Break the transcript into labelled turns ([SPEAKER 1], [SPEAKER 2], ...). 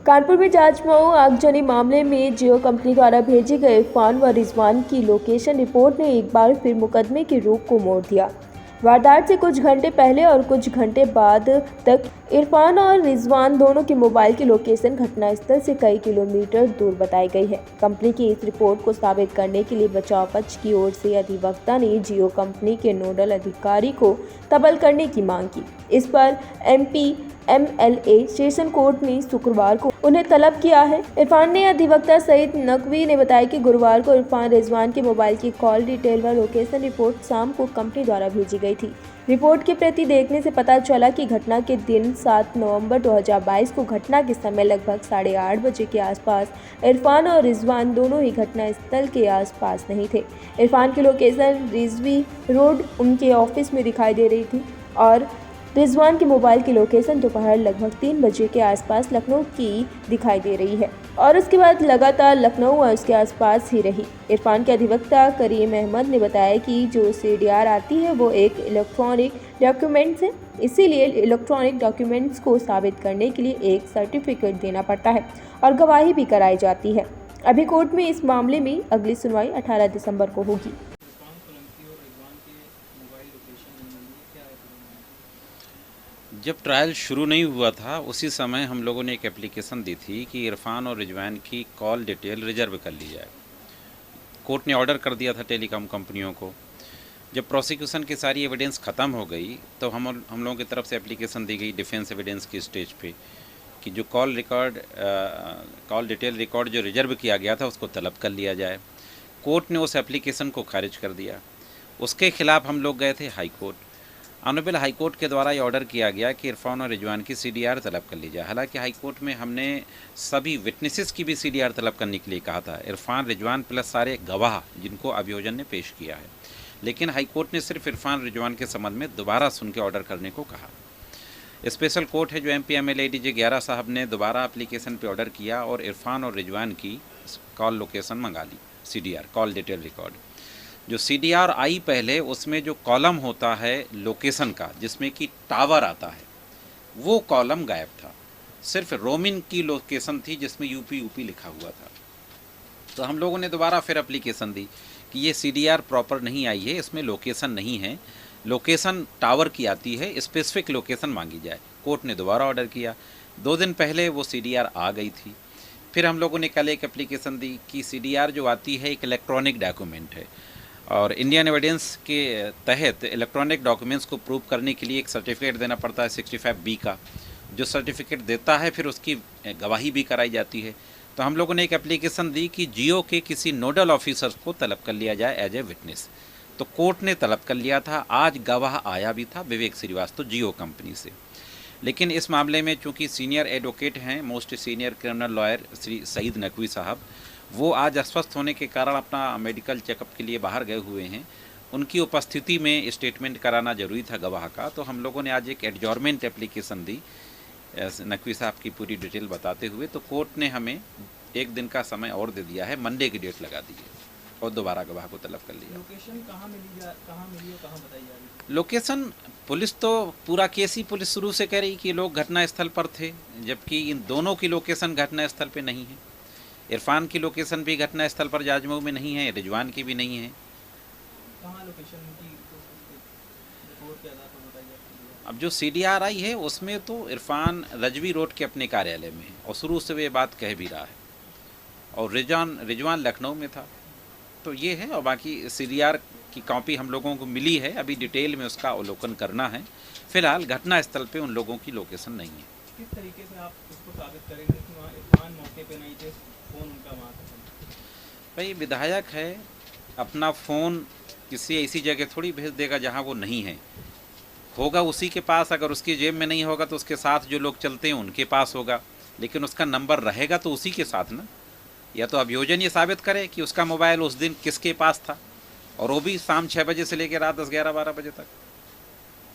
[SPEAKER 1] कानपुर में जांच मऊ आगजनी मामले में जियो कंपनी द्वारा भेजे गए इरफान व रिजवान की लोकेशन रिपोर्ट ने एक बार फिर मुकदमे की रुख को मोड़ दिया। वारदात से कुछ घंटे पहले और कुछ घंटे बाद तक इरफान और रिजवान दोनों के मोबाइल की लोकेशन घटनास्थल से कई किलोमीटर दूर बताई गई है। कंपनी की इस रिपोर्ट को साबित करने के लिए बचाव पक्ष की ओर से अधिवक्ता ने जियो कंपनी के नोडल अधिकारी को तलब करने की मांग की। इस पर MLA सेशन कोर्ट ने शुक्रवार को उन्हें तलब किया है। इरफान ने अधिवक्ता सईद नकवी ने बताया कि गुरुवार को इरफान रिजवान के मोबाइल की कॉल डिटेल व लोकेशन रिपोर्ट शाम को कंपनी द्वारा भेजी गई थी। रिपोर्ट की प्रति देखने से पता चला कि घटना के दिन 7 नवंबर 2022 को घटना के समय लगभग 8:30 बजे के आसपास इरफान और रिजवान दोनों ही घटनास्थल के आसपास नहीं थे। इरफान की लोकेशन रिजवी रोड उनके ऑफिस में दिखाई दे रही थी और रिजवान के मोबाइल की लोकेशन दोपहर लगभग 3 बजे के आसपास लखनऊ की दिखाई दे रही है और उसके बाद लगातार लखनऊ और उसके आसपास ही रही। इरफान के अधिवक्ता करीम अहमद ने बताया कि जो CDR आती है वो एक इलेक्ट्रॉनिक डॉक्यूमेंट्स है, इसीलिए इलेक्ट्रॉनिक डॉक्यूमेंट्स को साबित करने के लिए एक सर्टिफिकेट देना पड़ता है और गवाही भी कराई जाती है। अभी कोर्ट में इस मामले में अगली सुनवाई 18 दिसंबर को होगी।
[SPEAKER 2] जब ट्रायल शुरू नहीं हुआ था उसी समय हम लोगों ने एक एप्लीकेशन दी थी कि इरफान और रिजवान की कॉल डिटेल रिजर्व कर ली जाए। कोर्ट ने ऑर्डर कर दिया था टेलीकॉम कंपनियों को। जब प्रोसिक्यूशन की सारी एविडेंस ख़त्म हो गई तो हम लोगों की तरफ से एप्लीकेशन दी गई डिफेंस एविडेंस की स्टेज पे कि जो कॉल डिटेल रिकॉर्ड जो रिजर्व किया गया था उसको तलब कर लिया जाए। कोर्ट ने उस एप्लीकेशन को खारिज कर दिया। उसके खिलाफ हम लोग गए थे high court. Honourable high court के द्वारा ये ऑर्डर किया गया कि इरफान और रिजवान की CDR तलब कर ली जाए। हालांकि हाई कोर्ट में हमने सभी विटनेसेस की भी CDR तलब करने के लिए कहा था, इरफान रिजवान प्लस सारे गवाह जिनको अभियोजन ने पेश किया है, लेकिन हाई कोर्ट ने सिर्फ इरफान रिजवान के संबंध में दोबारा सुन के ऑर्डर करने को कहा। स्पेशल कोर्ट है जो MP MLA ADJ 11 साहब ने दोबारा एप्लीकेशन पर ऑर्डर किया और इरफान और रिजवान की कॉल लोकेशन मंगा ली, CDR कॉल डिटेल रिकॉर्ड। जो CDR आई पहले उसमें जो कॉलम होता है लोकेशन का जिसमें कि टावर आता है वो कॉलम गायब था, सिर्फ रोमिन की लोकेशन थी जिसमें UP लिखा हुआ था। तो हम लोगों ने दोबारा फिर एप्लीकेशन दी कि ये CDR प्रॉपर नहीं आई है, इसमें लोकेशन नहीं है, लोकेशन टावर की आती है, स्पेसिफिक लोकेशन मांगी जाए। कोर्ट ने दोबारा ऑर्डर किया। 2 दिन पहले वो CDR आ गई थी। फिर हम लोगों ने कल एक एप्लीकेशन दी कि CDR जो आती है एक इलेक्ट्रॉनिक डॉक्यूमेंट है और इंडियन एविडेंस के तहत इलेक्ट्रॉनिक डॉक्यूमेंट्स को प्रूव करने के लिए एक सर्टिफिकेट देना पड़ता है 65B का, जो सर्टिफिकेट देता है फिर उसकी गवाही भी कराई जाती है। तो हम लोगों ने एक एप्लीकेशन दी कि जियो के किसी नोडल ऑफिसर को तलब कर लिया जाए एज ए विटनेस। तो कोर्ट ने तलब कर लिया था। आज गवाह आया भी था विवेक श्रीवास्तव जियो कंपनी से। लेकिन इस मामले में चूँकि सीनियर एडवोकेट हैं, most senior criminal lawyer Shri Saeed Naqvi साहब, वो आज अस्वस्थ होने के कारण अपना मेडिकल चेकअप के लिए बाहर गए हुए हैं। उनकी उपस्थिति में स्टेटमेंट कराना जरूरी था गवाह का, तो हम लोगों ने आज एक एडजॉर्नमेंट एप्लीकेशन दी नकवी साहब की पूरी डिटेल बताते हुए। तो कोर्ट ने हमें 1 दिन का समय और दे दिया है, मंडे की डेट लगा दी है और दोबारा गवाह को तलब कर लिया।
[SPEAKER 3] लोकेशन कहाँ मिली और कहाँ बताई जा रही है?
[SPEAKER 2] लोकेशन पुलिस तो पूरा केस ही पुलिस शुरू से कह रही कि लोग घटनास्थल पर थे, जबकि इन दोनों की लोकेशन घटनास्थल पर नहीं है। इरफान की लोकेशन भी घटनास्थल पर जाजमऊ में नहीं है, रिजवान की भी नहीं है।
[SPEAKER 3] कहाँ लोकेशन की रिपोर्ट के आधार पर बताई जाती है?
[SPEAKER 2] अब जो CDR आई है उसमें तो इरफान रजवी रोड के अपने कार्यालय में है और शुरू से वे बात कह भी रहा है, और रिजवान लखनऊ में था। तो ये है, और बाकी CDR की कॉपी हम लोगों को मिली है, अभी डिटेल में उसका अवलोकन करना है। फिलहाल घटनास्थल पे उन लोगों की लोकेशन नहीं है।
[SPEAKER 3] किस तरीके से आप उसको साबित करेंगे कि वहाँ इरफान मौके पे नहीं थे, फ़ोन उनका वहाँ था?
[SPEAKER 2] भाई विधायक है, अपना फ़ोन किसी ऐसी जगह थोड़ी भेज देगा जहाँ वो नहीं है, होगा उसी के पास। अगर उसकी जेब में नहीं होगा तो उसके साथ जो लोग चलते हैं उनके पास होगा, लेकिन उसका नंबर रहेगा तो उसी के साथ ना। या तो अभियोजन ये साबित करे कि उसका मोबाइल उस दिन किसके पास था, और वो भी शाम 6 बजे से लेकर रात 10, 11, 12 बजे तक।